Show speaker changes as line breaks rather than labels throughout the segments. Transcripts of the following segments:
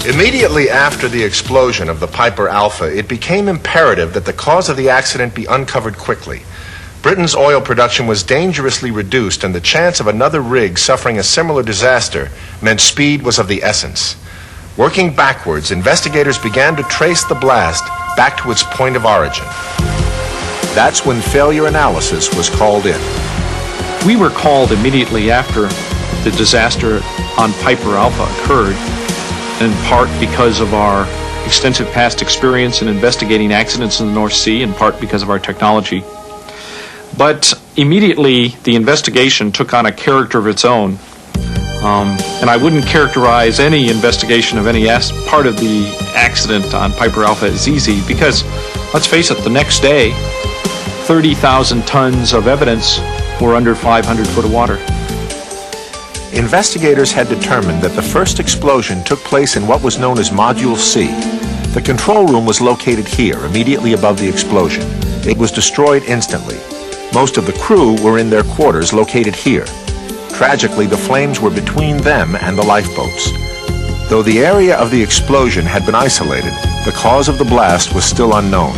Immediately after the explosion of the Piper Alpha, it became imperative that the cause of the accident be uncovered quickly. Britain's oil production was dangerously reduced, and the chance of another rig suffering a similar disaster meant speed was of the essence. Working backwards, investigators began to trace the blast back to its point of origin. That's when failure analysis was called in.
We were called immediately after the disaster on Piper Alpha occurred, in part because of our extensive past experience in investigating accidents in the North Sea, in part because of our technology. But immediately the investigation took on a character of its own. And I wouldn't characterize any investigation of any part of the accident on Piper Alpha as easy, because, let's face it, the next day, 30,000 tons of evidence were under 500 foot of water.
Investigators had determined that the first explosion took place in what was known as Module C. The control room was located here, immediately above the explosion. It was destroyed instantly. Most of the crew were in their quarters located here. Tragically, the flames were between them and the lifeboats. Though the area of the explosion had been isolated, the cause of the blast was still unknown.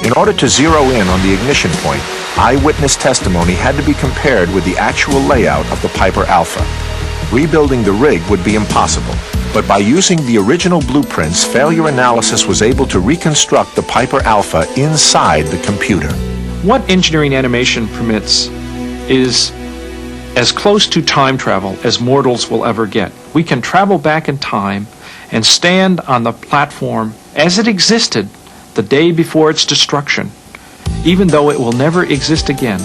In order to zero in on the ignition point, eyewitness testimony had to be compared with the actual layout of the Piper Alpha. Rebuilding the rig would be impossible, but by using the original blueprints, failure analysis was able to reconstruct the Piper Alpha inside the computer.
What engineering animation permits is as close to time travel as mortals will ever get. We can travel back in time and stand on the platform as it existed the day before its destruction, even though it will never exist again.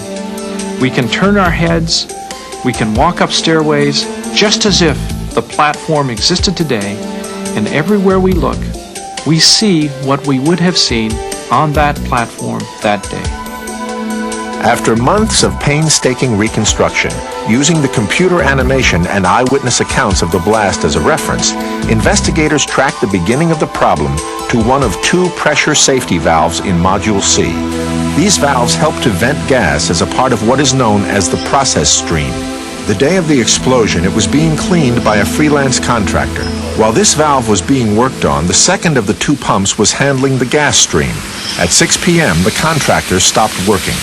We can turn our heads, we can walk up stairways, just as if the platform existed today, and everywhere we look, we see what we would have seen on that platform that day.
After months of painstaking reconstruction, using the computer animation and eyewitness accounts of the blast as a reference, investigators tracked the beginning of the problem to one of two pressure safety valves in Module C. These valves help to vent gas as a part of what is known as the process stream. The day of the explosion, it was being cleaned by a freelance contractor. While this valve was being worked on, the second of the two pumps was handling the gas stream. At 6 p.m., the contractor stopped working.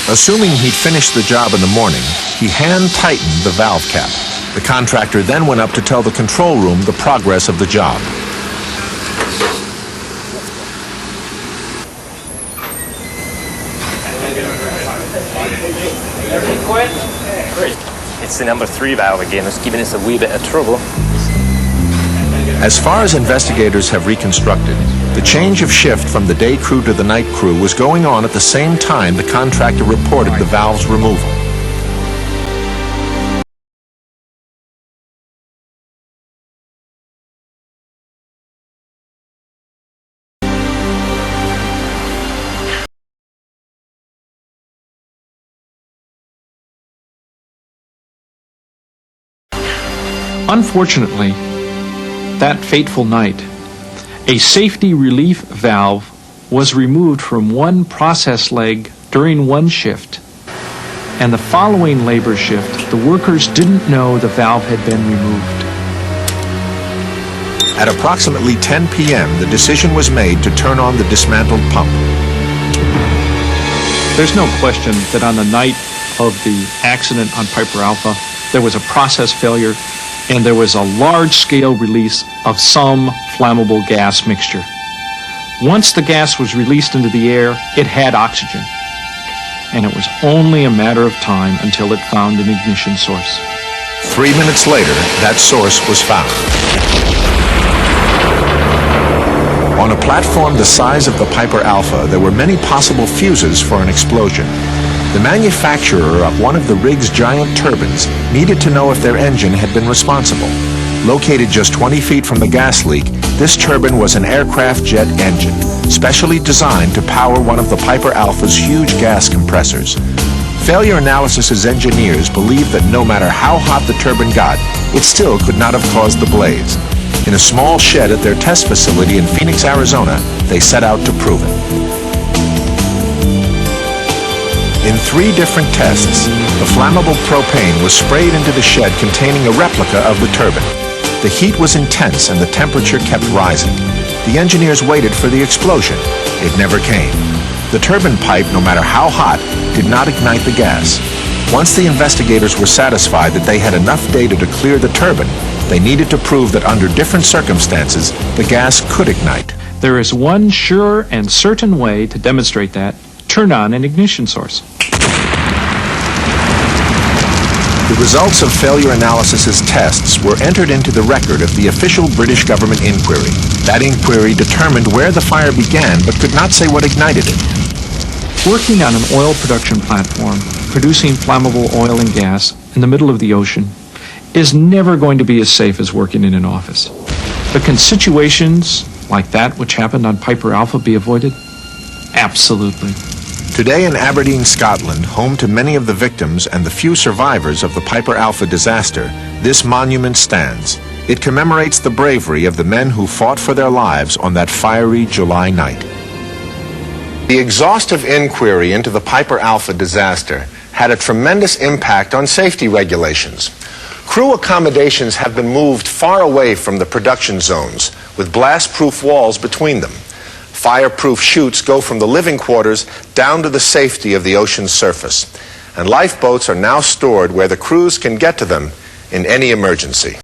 Assuming he'd finished the job in the morning, he hand-tightened the valve cap. The contractor then went up to tell the control room the progress of the job.
Everything quiet? Great. It's the number 3 valve again. It's giving us a wee bit of trouble.
As far as investigators have reconstructed, the change of shift from the day crew to the night crew was going on at the same time the contractor reported the valve's removal.
Unfortunately, that fateful night, a safety relief valve was removed from one process leg during one shift, and the following labor shift, the workers didn't know the valve had been removed.
At approximately 10 p.m., the decision was made to turn on the dismantled pump.
There's no question that on the night of the accident on Piper Alpha, there was a process failure and there was a large-scale release of some flammable gas mixture. Once the gas was released into the air, it had oxygen, and it was only a matter of time until it found an ignition source.
3 minutes later, that source was found. On a platform the size of the Piper Alpha, there were many possible fuses for an explosion. The manufacturer of one of the rig's giant turbines needed to know if their engine had been responsible. Located just 20 feet from the gas leak, this turbine was an aircraft jet engine, specially designed to power one of the Piper Alpha's huge gas compressors. Failure Analysis's engineers believed that no matter how hot the turbine got, it still could not have caused the blaze. In a small shed at their test facility in Phoenix, Arizona, they set out to prove it. In 3 different tests, the flammable propane was sprayed into the shed containing a replica of the turbine. The heat was intense and the temperature kept rising. The engineers waited for the explosion. It never came. The turbine pipe, no matter how hot, did not ignite the gas. Once the investigators were satisfied that they had enough data to clear the turbine, they needed to prove that under different circumstances, the gas could ignite.
There is one sure and certain way to demonstrate that. Turn on an ignition source.
The results of failure analysis's tests were entered into the record of the official British government inquiry. That inquiry determined where the fire began but could not say what ignited it.
Working on an oil production platform, producing flammable oil and gas in the middle of the ocean, is never going to be as safe as working in an office. But can situations like that which happened on Piper Alpha be avoided? Absolutely.
Today in Aberdeen, Scotland, home to many of the victims and the few survivors of the Piper Alpha disaster, this monument stands. It commemorates the bravery of the men who fought for their lives on that fiery July night. The exhaustive inquiry into the Piper Alpha disaster had a tremendous impact on safety regulations. Crew accommodations have been moved far away from the production zones, with blast-proof walls between them. Fireproof chutes go from the living quarters down to the safety of the ocean's surface. And lifeboats are now stored where the crews can get to them in any emergency.